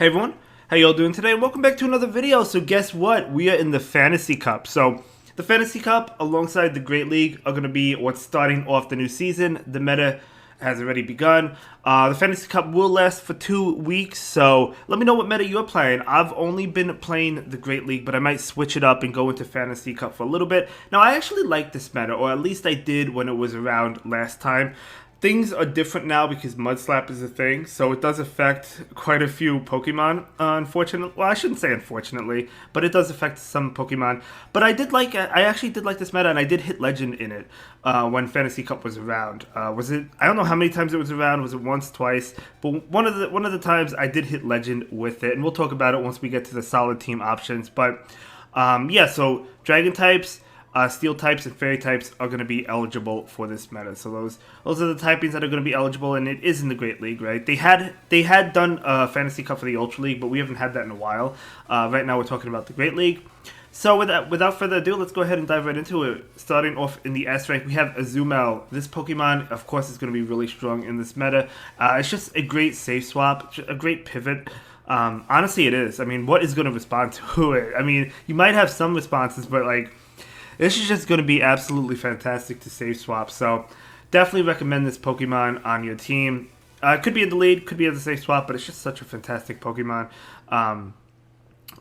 Hey everyone, how y'all doing today? And welcome back to another video. So guess what? We are in the Fantasy Cup. So the Fantasy Cup alongside the Great League are going to be what's starting off the new season. The meta has already begun. The Fantasy Cup will last for 2 weeks, so let me know what meta you're playing. I've only been playing the Great League, but I might switch it up and go into Fantasy Cup for a little bit. Now, I actually like this meta, or at least I did when it was around last time. Things are different now because Mud Slap is a thing, so it does affect quite a few Pokemon, unfortunately. Well, I shouldn't say unfortunately, but it does affect some Pokemon. But I actually did like this meta, and I did hit Legend in it when Fantasy Cup was around. Was it? I don't know how many times it was around. Was it once, twice? But one of the times I did hit Legend with it, and we'll talk about it once we get to the solid team options. But yeah, so Dragon types. Steel types and fairy types are going to be eligible for this meta. So those are the typings that are going to be eligible, and it is in the Great League, right? They had done a Fantasy Cup for the Ultra League, but we haven't had that in a while. Right now we're talking about the Great League. So without further ado, let's go ahead and dive right into it. Starting off in the S rank, we have Azumel. This Pokemon, of course, is going to be really strong in this meta. It's just a great safe swap, a great pivot. Honestly, it is. I mean, what is going to respond to it? I mean, you might have some responses, but like, this is just going to be absolutely fantastic to save swap. So definitely recommend this Pokemon on your team. It could be in the lead, could be in the safe swap, but it's just such a fantastic Pokemon.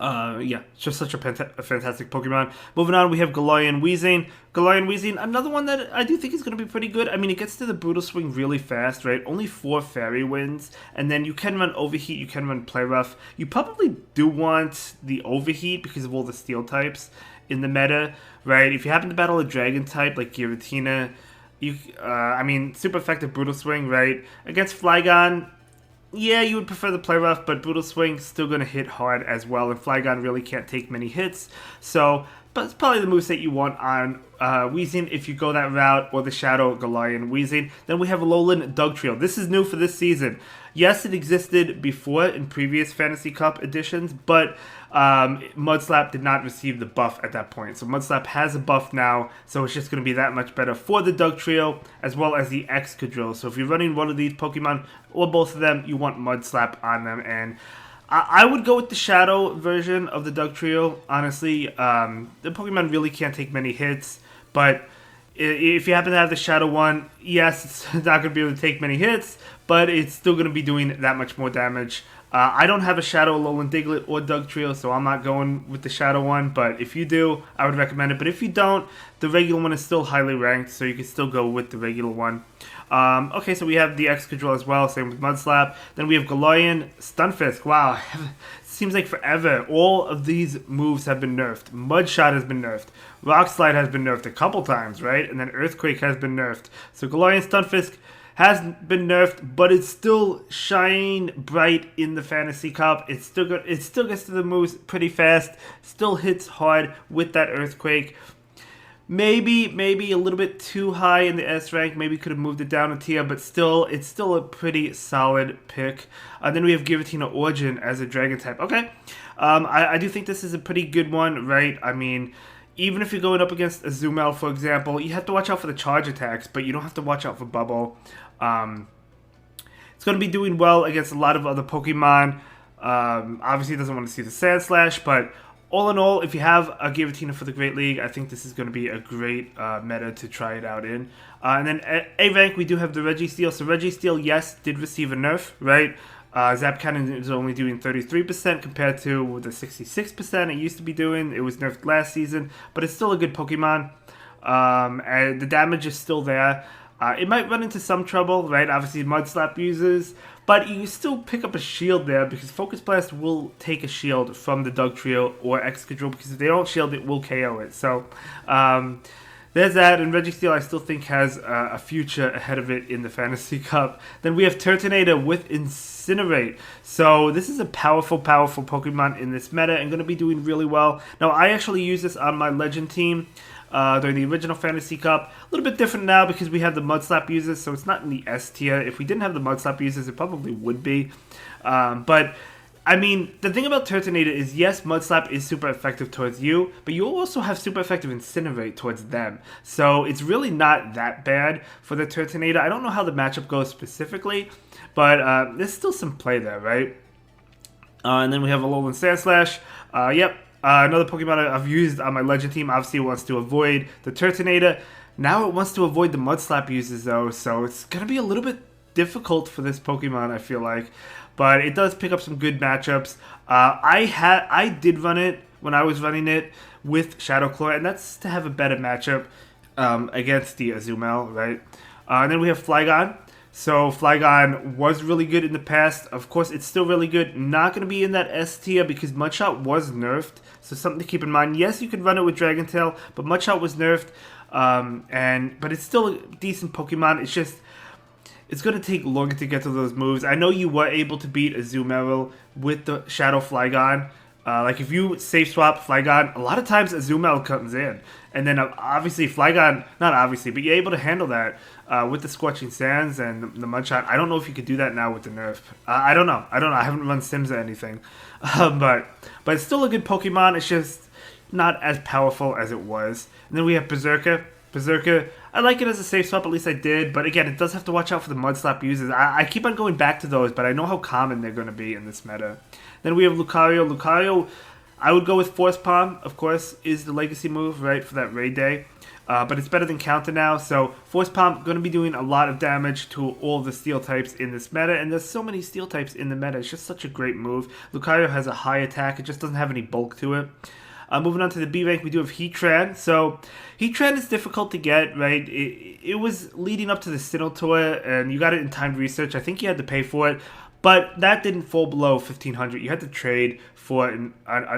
Yeah, it's just such a fantastic Pokemon. Moving on, we have Galarian Weezing. Galarian Weezing, another one that I do think is going to be pretty good. I mean, it gets to the Brutal Swing really fast, right? Only 4 Fairy Winds, and then you can run Overheat, you can run Play Rough. You probably do want the Overheat because of all the Steel types in the meta, right? If you happen to battle a Dragon type like Giratina, I mean, super effective Brutal Swing, right? Against Flygon, yeah, you would prefer the Play Rough, but Brutal Swing still going to hit hard as well, and Flygon really can't take many hits. So, but it's probably the moveset you want on Weezing if you go that route, or the Shadow Galarian Weezing. Then we have Alolan Dugtrio. This is new for this season. Yes, it existed before in previous Fantasy Cup editions, but Mudslap did not receive the buff at that point. So Mudslap has a buff now, so it's just going to be that much better for the Dugtrio, as well as the Excadrill. So if you're running one of these Pokemon, or both of them, you want Mudslap on them, and I would go with the Shadow version of the Dugtrio, honestly. The Pokemon really can't take many hits, but if you happen to have the Shadow one, yes, it's not going to be able to take many hits, but it's still going to be doing that much more damage. I don't have a Shadow Alolan Diglett or Dugtrio, so I'm not going with the Shadow one, but if you do, I would recommend it. But if you don't, the regular one is still highly ranked, so you can still go with the regular one. Okay, so we have the Excadrill as well, same with Mudslap. Then we have Galarian Stunfisk. Wow, it seems like forever. All of these moves have been nerfed. Mudshot has been nerfed. Rock Slide has been nerfed a couple times, right? And then Earthquake has been nerfed. So Galarian Stunfisk has been nerfed, but it's still shining bright in the Fantasy Cup. It still gets to the moves pretty fast. Still hits hard with that Earthquake. Maybe a little bit too high in the S rank. Maybe could have moved it down a tier, but still, it's still a pretty solid pick. Then we have Giratina Origin as a Dragon type. Okay, I do think this is a pretty good one, right? I mean, even if you're going up against Azumel, for example, you have to watch out for the charge attacks, but you don't have to watch out for Bubble. It's going to be doing well against a lot of other Pokemon. Obviously, it doesn't want to see the Sand Slash, but all in all, if you have a Giratina for the Great League, I think this is going to be a great meta to try it out in. And then at A rank, we do have the Registeel. So Registeel, yes, did receive a nerf, right? Zap Cannon is only doing 33% compared to the 66% it used to be doing. It was nerfed last season, but it's still a good Pokemon. And the damage is still there. It might run into some trouble, right? Obviously, Mudslap uses, but you still pick up a shield there because Focus Blast will take a shield from the Dugtrio or Excadrill, because if they don't shield it, will KO it. So there's that, and Registeel I still think has a future ahead of it in the Fantasy Cup. Then we have Turtonator with Incinerate. So this is a powerful Pokemon in this meta and going to be doing really well. Now, I actually use this on my Legend team during the original Fantasy Cup. A little bit different now because we have the Mudslap users, so it's not in the S tier. If we didn't have the Mudslap users, it probably would be. But I mean, the thing about Turtonator is, yes, Mudslap is super effective towards you, but you also have super effective Incinerate towards them. So it's really not that bad for the Turtonator. I don't know how the matchup goes specifically, but there's still some play there, right? And then we have Alolan Sandslash. Yep, another Pokemon I've used on my Legend team. Obviously, it wants to avoid the Turtonator. Now it wants to avoid the Mud Slap uses, though, so it's going to be a little bit difficult for this Pokemon, I feel like. But it does pick up some good matchups. I did run it when I was running it with Shadow Claw, and that's to have a better matchup against the Azumel, right? And then we have Flygon. So Flygon was really good in the past. Of course, it's still really good. Not going to be in that S tier because Mudshot was nerfed. So something to keep in mind. Yes, you could run it with Dragon Tail, but Mudshot was nerfed. But it's still a decent Pokemon. It's just, it's going to take longer to get to those moves. I know you were able to beat Azumarill with the Shadow Flygon. Like if you safe swap Flygon, a lot of times Azumarill comes in. And then obviously Flygon, not obviously, but you're able to handle that with the Scorching Sands and the Mudshot. I don't know if you could do that now with the nerf. I don't know. I haven't run Sims or anything. But it's still a good Pokemon. It's just not as powerful as it was. And then we have Berserker. Berserker, I like it as a safe swap, at least I did. But again, it does have to watch out for the Mud Slap users. I keep on going back to those, but I know how common they're going to be in this meta. Then we have Lucario. Lucario, I would go with Force Palm, of course, is the legacy move, right, for that raid day. But it's better than Counter now, so Force Palm going to be doing a lot of damage to all the Steel types in this meta, and there's so many Steel types in the meta. It's just such a great move. Lucario has a high attack, it just doesn't have any bulk to it. Moving on to the B rank, we do have Heatran. So Heatran is difficult to get, right? It was leading up to the Sinnoh tour, and you got it in timed research. I think you had to pay for it, but that didn't fall below 1,500. You had to trade for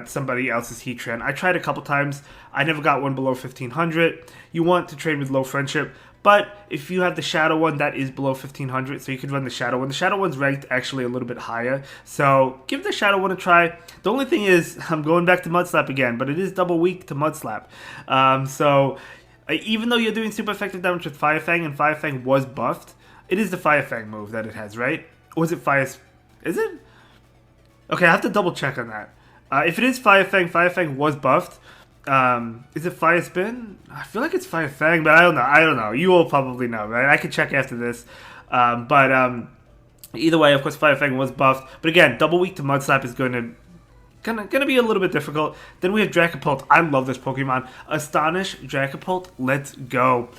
somebody else's Heatran. I tried a couple times. I never got one below 1,500. You want to trade with low friendship. But if you have the Shadow one, that is below 1,500, so you could run the Shadow one. The Shadow one's ranked actually a little bit higher, so give the Shadow one a try. The only thing is, I'm going back to Mud Slap again, but it is double weak to Mud Slap. So even though you're doing super effective damage with Fire Fang, and Fire Fang was buffed, it is the Fire Fang move that it has, right? Or is it Fire... Is it? Okay, I have to double check on that. If it is Fire Fang was buffed. Is it Fire Spin? I feel like it's Fire Fang, but I don't know. You all probably know, right? I can check after this. But either way, of course, Fire Fang was buffed. But again, double weak to Mud Slap is gonna be a little bit difficult. Then we have Dracopult. I love this Pokemon. Astonish Dracopult. Let's go.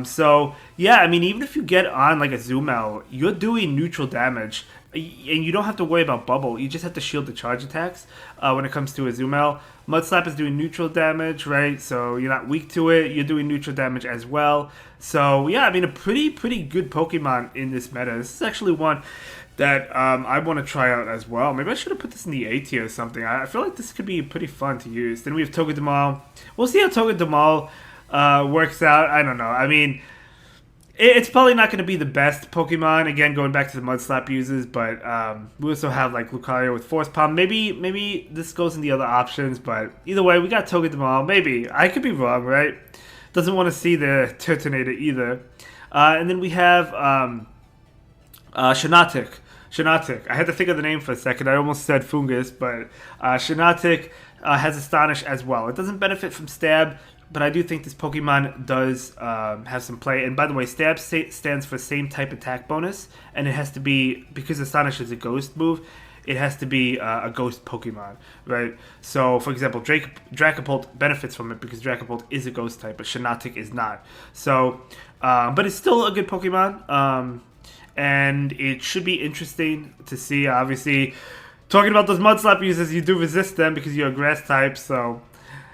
So yeah, I mean, even if you get on like a Azumarill, you're doing neutral damage. And you don't have to worry about Bubble. You just have to shield the charge attacks when it comes to Azumarill. Mud Slap is doing neutral damage, right? So you're not weak to it. You're doing neutral damage as well. So yeah, I mean, a pretty good Pokemon in this meta. This is actually one that I want to try out as well. Maybe I should have put this in the A tier or something. I feel like this could be pretty fun to use. Then we have Togedemaul. We'll see how Togedemaul works out. I don't know. I mean... It's probably not going to be the best Pokemon, again, going back to the Mud Slap users, but we also have, like, Lucario with Force Palm. Maybe this goes in the other options, but either way, we got Togedemaul. Maybe. I could be wrong, right? Doesn't want to see the Turtonator either. And then we have Shiinotic. Shiinotic. I had to think of the name for a second. I almost said Fungus, but Shiinotic has Astonish as well. It doesn't benefit from Stab, but I do think this Pokemon does have some play. And by the way, Stab stands for same type attack bonus, and it has to be, because Astonish is a ghost move, it has to be a ghost Pokemon, right? So, for example, Dracopult benefits from it because Dracopult is a ghost type, but Shiinotic is not. So, but it's still a good Pokemon, and it should be interesting to see. Obviously, talking about those Mud Slap users, you do resist them because you're a grass type, so...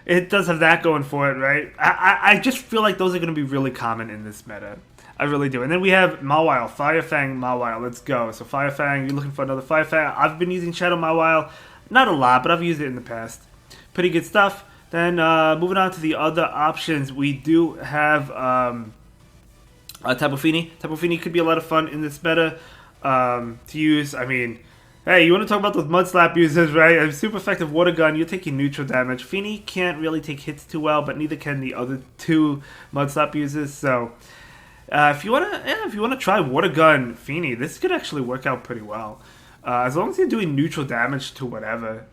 It does have that going for it, right? I just feel like those are going to be really common in this meta. I really do. And then we have Mawile. Fire Fang, Mawile. Let's go. So Fire Fang, you're looking for another Fire Fang. I've been using Shadow Mawile. Not a lot, but I've used it in the past. Pretty good stuff. Then moving on to the other options, we do have Tapu Fini. Tapu Fini could be a lot of fun in this meta to use. I mean... Hey, you want to talk about those Mud Slap users, right? A super effective Water Gun, you're taking neutral damage. Fini can't really take hits too well, but neither can the other two Mud Slap users. So, if you wanna try Water Gun Fini, this could actually work out pretty well. As long as you're doing neutral damage to whatever.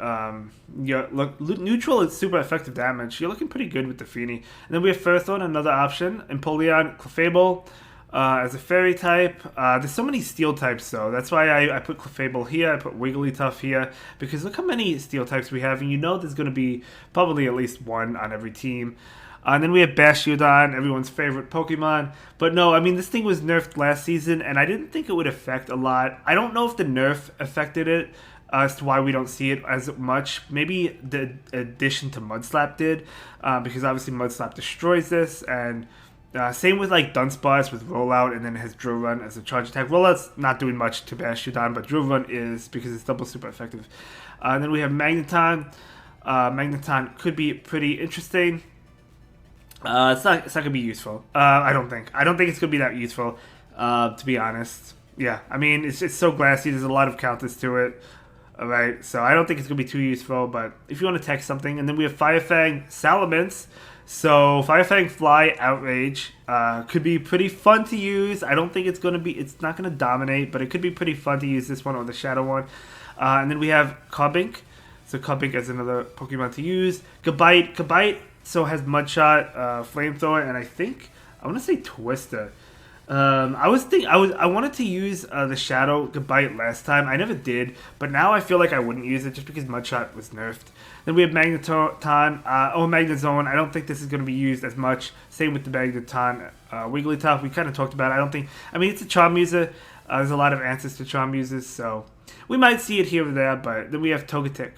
Neutral is super effective damage. You're looking pretty good with the Fini. And then we have Ferrothorn, another option. Empoleon, Clefable. as a fairy type. There's so many steel types, though. That's why I put Clefable here. I put Wigglytuff here. Because look how many steel types we have. And you know there's going to be probably at least one on every team. And then we have Bastiodon, everyone's favorite Pokemon. But no, I mean, this thing was nerfed last season, and I didn't think it would affect a lot. I don't know if the nerf affected it as to why we don't see it as much. Maybe the addition to Mudslap did, because obviously Mudslap destroys this, and same with like Dunsparce with Rollout, and then it has Drill Run as a charge attack. Rollout's not doing much to Bastiodon, but Drill Run is because it's double super effective. And then we have Magneton. Magneton could be pretty interesting. It's not gonna be useful. I don't think it's gonna be that useful. To be honest, yeah. I mean, it's so glassy. There's a lot of counters to it. All right, so I don't think it's gonna be too useful. But if you want to text something, and then we have Firefang, Salamence. So Firefang, Fly, Outrage could be pretty fun to use. I don't think it's gonna be. It's not gonna dominate, but it could be pretty fun to use this one or the Shadow one. And then we have Carbink. So Carbink as another Pokemon to use. Gabite. So has Mudshot, Flamethrower, and I want to say Twister. I wanted to use the Shadow Gabite last time. I never did, but now I feel like I wouldn't use it just because Mudshot was nerfed. Then we have Magneton, Magnezone. I don't think this is going to be used as much. Same with the Magneton, Wigglytuff. We kind of talked about it. It's a Charmuser. There's a lot of answers to Charmusers, so we might see it here or there, but then we have Togetic.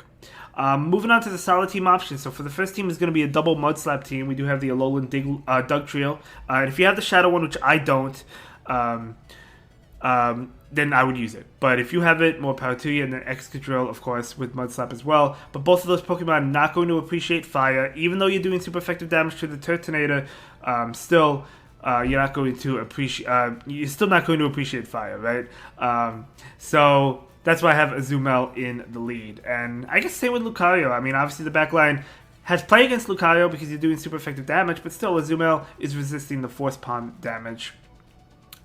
Moving on to the solid team options. So for the first team is going to be a double Mudslap team. We do have the Alolan Dugtrio. And if you have the Shadow one, which I don't, then I would use it. But if you have it, more power to you. And then Excadrill, of course, with Mudslap as well. But both of those Pokemon are not going to appreciate fire. Even though you're doing super effective damage to the Turtonator, still... you're not going to appreciate. You're still not going to appreciate fire, right? So that's why I have Azumel in the lead, and I guess same with Lucario. I mean, obviously the backline has play against Lucario because you're doing super effective damage, but still Azumel is resisting the Force Palm damage.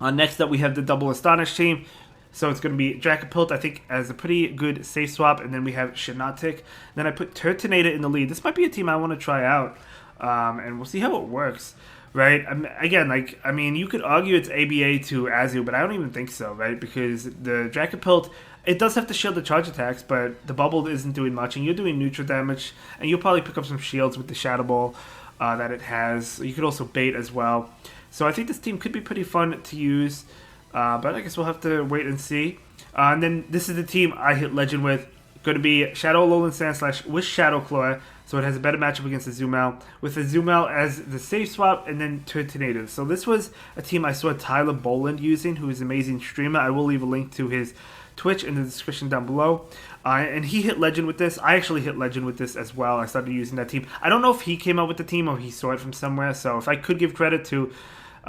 Next up, we have the double Astonish team. So it's going to be Dracopult, I think, as a pretty good safe swap, and then we have Shiinotic. Then I put Turtonator in the lead. This might be a team I want to try out, and we'll see how it works. Right? Again, you could argue it's ABA to Azu, but I don't even think so, right? Because the Dracopult, it does have to shield the charge attacks, but the bubble isn't doing much, and you're doing neutral damage, and you'll probably pick up some shields with the Shadow Ball that it has. You could also bait as well. So I think this team could be pretty fun to use, but I guess we'll have to wait and see. And then this is the team I hit Legend with. Going to be Shadow Alolan Sandslash with Shadow Claw, so it has a better matchup against Azumel, with Azumel as the safe swap, and then Turtonator. So this was a team I saw Tyler Boland using, who is an amazing streamer. I will leave a link to his Twitch in the description down below. And he hit Legend with this. I actually hit Legend with this as well. I started using that team. I don't know if he came up with the team or he saw it from somewhere, so if I could give credit to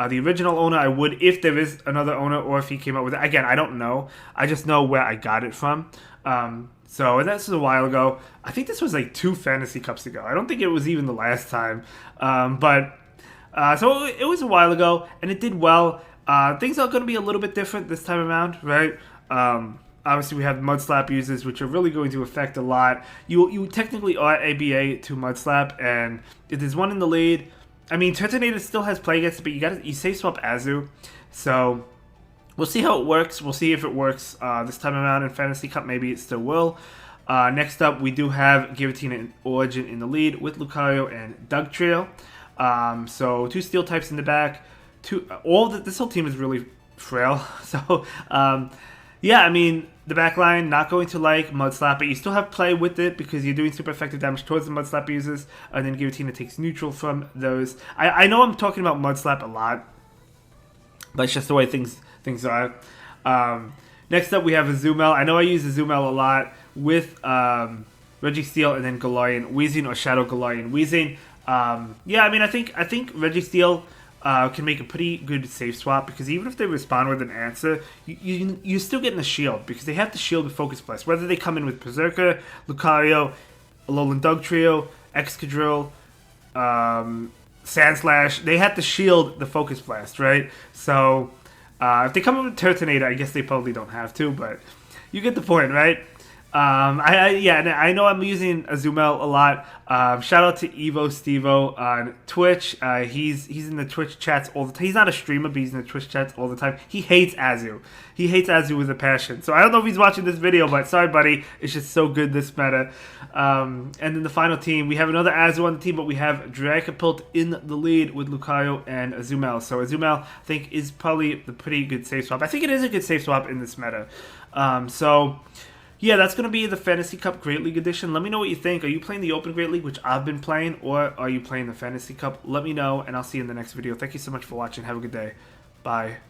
the original owner, I would, if there is another owner, or if he came up with it. Again, I don't know. I just know where I got it from. So, and this was a while ago. I think this was like 2 Fantasy Cups ago. I don't think it was even the last time. So it was a while ago, and it did well. Things are going to be a little bit different this time around, right? Obviously, we have Mudslap users, which are really going to affect a lot. You technically are ABA to Mudslap, and if there's one in the lead, I mean, Turtonator still has play against it, but you safe swap Azu. So we'll see how it works. We'll see if it works this time around in Fantasy Cup. Maybe it still will. Next up, we do have Giratina and Origin in the lead with Lucario and Dugtrio. So 2 steel types in the back. This whole team is really frail. So yeah, I mean, the back line not going to like Mudslap, but you still have play with it because you're doing super effective damage towards the Mudslap users, and then Giratina takes neutral from those. I know I'm talking about Mudslap a lot, but it's just the way things are. Next up, we have Azumel. I know I use Azumel a lot with Registeel and then Galarian Weezing, or Shadow Galarian Weezing. Yeah, I mean, I think Registeel can make a pretty good safe swap, because even if they respond with an answer, you're still getting a shield, because they have to shield with Focus Blast. Whether they come in with Berserker, Lucario, Alolan Dugtrio, Excadrill, Sandslash, they have to shield the Focus Blast, right? So if they come in with Turtonator, I guess they probably don't have to, but you get the point, right? Yeah, and I know I'm using Azumel a lot. Shout out to Evo Stevo on Twitch. He's in the Twitch chats all the time. He's not a streamer, but he's in the Twitch chats all the time. He hates Azu. He hates Azu with a passion. So I don't know if he's watching this video, but sorry, buddy. It's just so good this meta. And then the final team, we have another Azu on the team, but we have Dragapult in the lead with Lucario and Azumel. So Azumel, I think, is probably the pretty good safe swap. I think it is a good safe swap in this meta. Yeah, that's going to be the Fantasy Cup Great League Edition. Let me know what you think. Are you playing the Open Great League, which I've been playing, or are you playing the Fantasy Cup? Let me know, and I'll see you in the next video. Thank you so much for watching. Have a good day. Bye.